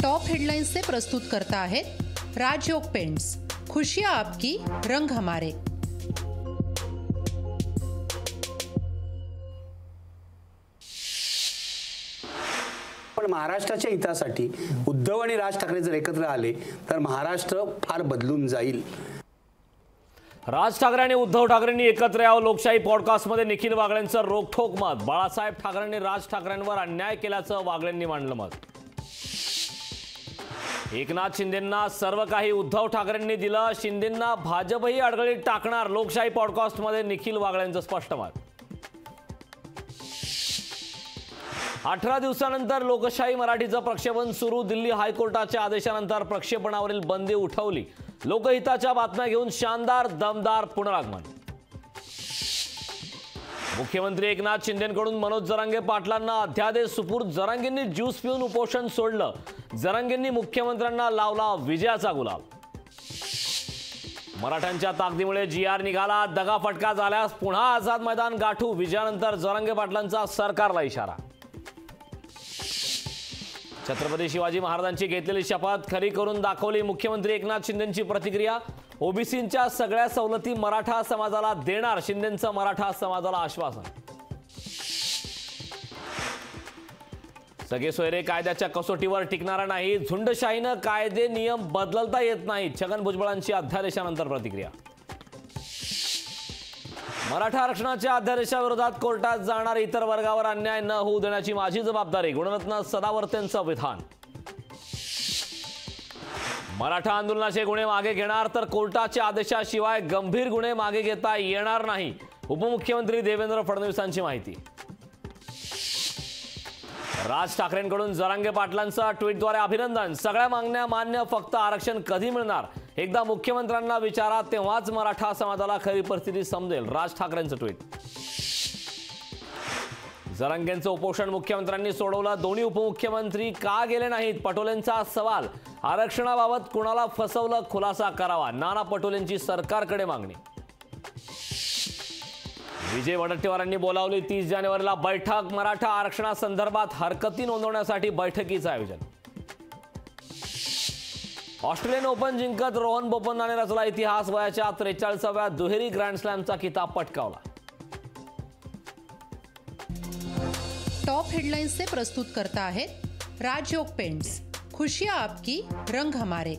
Top headlines से प्रस्तुत करता है राजयोग पेंट्स। खुशियां आपकी, रंग हमारे। पण महाराष्ट्राच्या हितासाठी उद्धव आणि राज ठाकरे जर एकत्र आले तर महाराष्ट्र फार बदलून जाईल। राज ठाकरे आणि उद्धव ठाकरेंनी एकत्र यावं लोकशाही पॉडकास्टमध्ये निखिल वागळेंचं रोखठोक मत। बाळासाहेब ठाकरेंनी राज ठाकरेंवर अन्याय केल्याचं वागळेंनी मांडलं मत। एकनाथ शिंदेंना सर्व काही उद्धव ठाकरेंनी दिलं, शिंदेंना भाजपही अडगळीत टाकणार, लोकशाही पॉडकास्टमध्ये निखिल वागळेंचं स्पष्ट मत। 18 दिवसानंतर लोकशाही मराठीचं प्रक्षेपण सुरू। दिल्ली हायकोर्टाच्या आदेशानंतर प्रक्षेपणावरील बंदी उठवली। लोकहिताच्या बातम्या घेऊन शानदार दमदार पुनरागमन। मुख्यमंत्री एकनाथ शिंदेंकडून मनोज जरांगे पाटलांना अध्यादेश सुपूर्द। जरांगेंनी ज्यूस पिऊन उपोषण सोडलं। जरांगेंनी मुख्यमंत्र्यांना लावला विजयाचा गुलाब। मराठ्यांच्या ताकदीमुळे जीआर निघाला, दगाफटका झाल्यास पुन्हा आझाद मैदान गाठू। विजयानंतर जरांगे पाटलांचा सरकारला इशारा। छत्रपती शिवाजी महाराजांची घेतलेली शपथ खरी करून दाखवली। मुख्यमंत्री एकनाथ शिंदेंची प्रतिक्रिया। ओबीसींच्या सगळ्या सवलती मराठा समाजाला देणार, शिंदेंचं मराठा समाजाला आश्वासन। सगळे सोयरे कायद्याच्या कसोटीवर टिकणारा नाही, झुंडशाहीनं कायदे नियम बदलता येत नाहीत। छगन भुजबळांची अध्यादेशानंतर प्रतिक्रिया। मराठा आरक्षणाच्या अध्यादेशाविरोधात कोर्टात जाणार, इतर वर्गावर अन्याय न होऊ देण्याची माझी जबाबदारी, गुणरत्न सदावर्तेंचं विधान। मराठा आंदोलनाचे गुन्हे मागे घेणार तर कोर्टाच्या आदेशाशिवाय गंभीर गुन्हे मागे घेता येणार नाही, उपमुख्यमंत्री देवेंद्र फडणवीसांची माहिती। राज ठाकरेंकडून जरांगे पाटलांचं ट्विटद्वारे अभिनंदन। सगळ्या मागण्या मान्य, फक्त आरक्षण कधी मिळणार एकदा मुख्यमंत्र्यांना विचारा, तेव्हाच मराठा समाजाला खरी परिस्थिती समजेल, राज ठाकरेंचं ट्विट। जरांगेंचं उपोषण मुख्यमंत्र्यांनी सोडवलं, दोन्ही उपमुख्यमंत्री का गेले नाहीत, पटोलेंचा सवाल। आरक्षणाबाबत कुणाला फसवलं, खुलासा करावा, नाना पटोलेंची सरकारकडे मागणी। विजय वडेट्टीवारांनी बोलावली 30 जानेवारीला बैठक, मराठा आरक्षणासंदर्भात हरकती नोंदवण्यासाठी बैठकीचं आयोजन। ऑस्ट्रेलियन ओपन जिंकत रोहन बोपन्नाने रचला इतिहास, वयाच्या 43व्या दुहेरी ग्रँड स्लॅमचा किताब पटकावला। टॉप हेडलाइंस से प्रस्तुत करता है राजयोग पेंट्स। खुशियां आपकी, रंग हमारे।